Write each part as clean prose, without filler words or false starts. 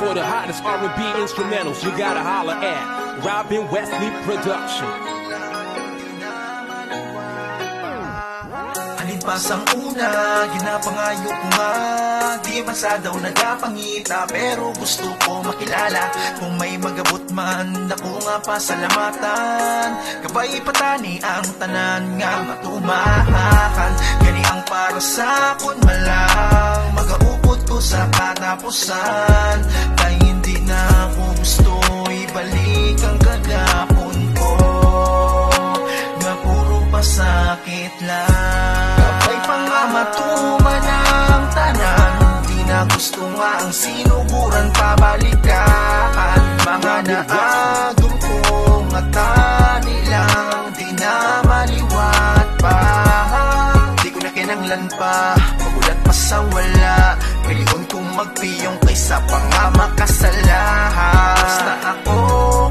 For the hottest R&B instrumentals, you gotta holler at Robin Wesley Production. Pasang una, ginapangayo ko nga, di masa daw nagapangita, pero gusto ko makilala. Kung may magabot man, ako nga pasalamatan. Kabay patani ang tanan nga matumahan. Gani ang para sa kun malang, magaupot ko sa katapusan. Kaya hindi na ako gusto ibalik ang kagapon ko, nga puro pasakit lang. Matuman ang tanan, di na gusto nga ang sinuburan pabalikan. Mga naagom kong atani lang, di na maliwat pa. Di ko na kinanglan pa, magulat pa sa wala. Ngayon kong magpiyong kaysa pa nga makasalahan. Basta ako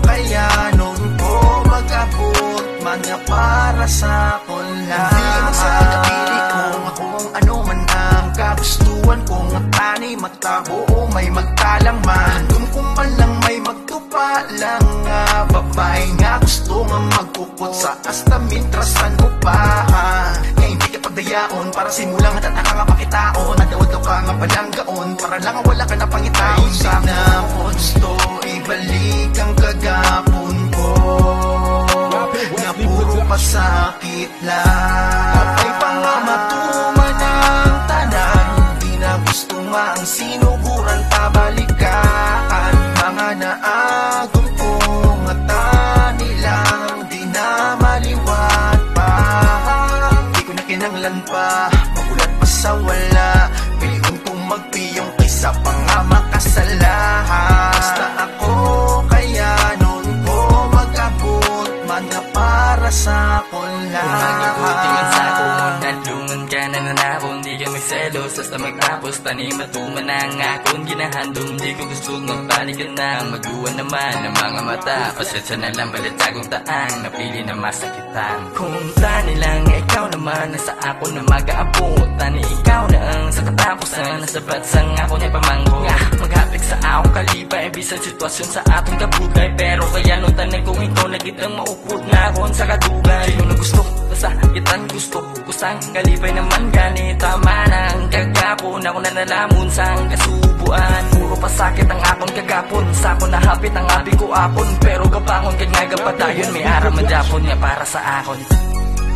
kaya noon ko mag-abot, man nga para sa kon lang. Hindi mo sa kapili kong akong ano man ang kagustuhan kong atani matabo o may magtalang man. Doon kung man lang may magtupa lang nga babae nga gusto nga magkukot sa asta mintrasan mo pa. Kaya hindi ka pagdayaon para simulang at ka nga pakitaon. Nadawad ka nga palanggaon para lang wala ka na pangitaon. Hindi na gusto ibalik ang kagapon ko, na puro pasakit lang. Ay pangamatuman ang tanan, di na gusto nga ang sinuburan pabalikan. Mga naagom kong atani lang, di na maliwat pa. Di ko na kinanglan pa, magulat pa sa wala. Piliin kong magpiyong kaysa pa nga makasalahan. Basta ako kaya noon ko mag-abot, man nga para sa kon lang. Kung mag-ibuti man sa akong nadlungan ka na nanakon, di ka magselos hasta magtapos. Tani matuman ang akong ginahandong, di ko gusto magbalikan na. Magluwa naman ang mga mata, pasensya na lang balit akong taang napili na masakitan. Kung tani lang ikaw naman nasa ako na mag-aabot, tani ikaw na ang sa katapusan, nasabat sang ako niya pamanggo nga maghapik sa akong kalipay, bisan sitwasyon sa atong kabugay. Pero kaya nung tanan kung ikaw na kitang maupod na akon sa kadugay. Yung na gusto sa kitan gusto ko sang kalipay naman gani. Tama na ang kagapon, ako na nalamon sang kasubuan. Puro pasakit ang akon kagapon, sa akon nahapit ang abi ko apon. Pero kapangon kag nga gapadayon, may araman japon nga para sa akon.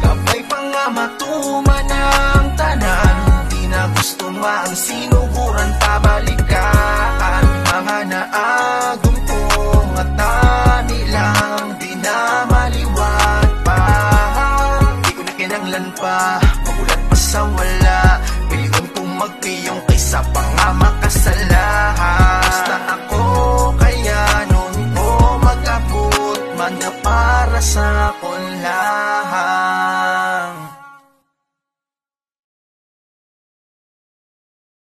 Kapay pa nga matuman ang tanan, di na gusto nga ang sinuburan pabalikan. Mga naagom kong atani lang, di na maliwat pa. Di ko na kinanglan pa, magulat pa sa wala. Piliin kong magpiyong kaysa pa nga makasalahan. Basta ako kaya noon ko mag-abot, man nga para sa kon lang.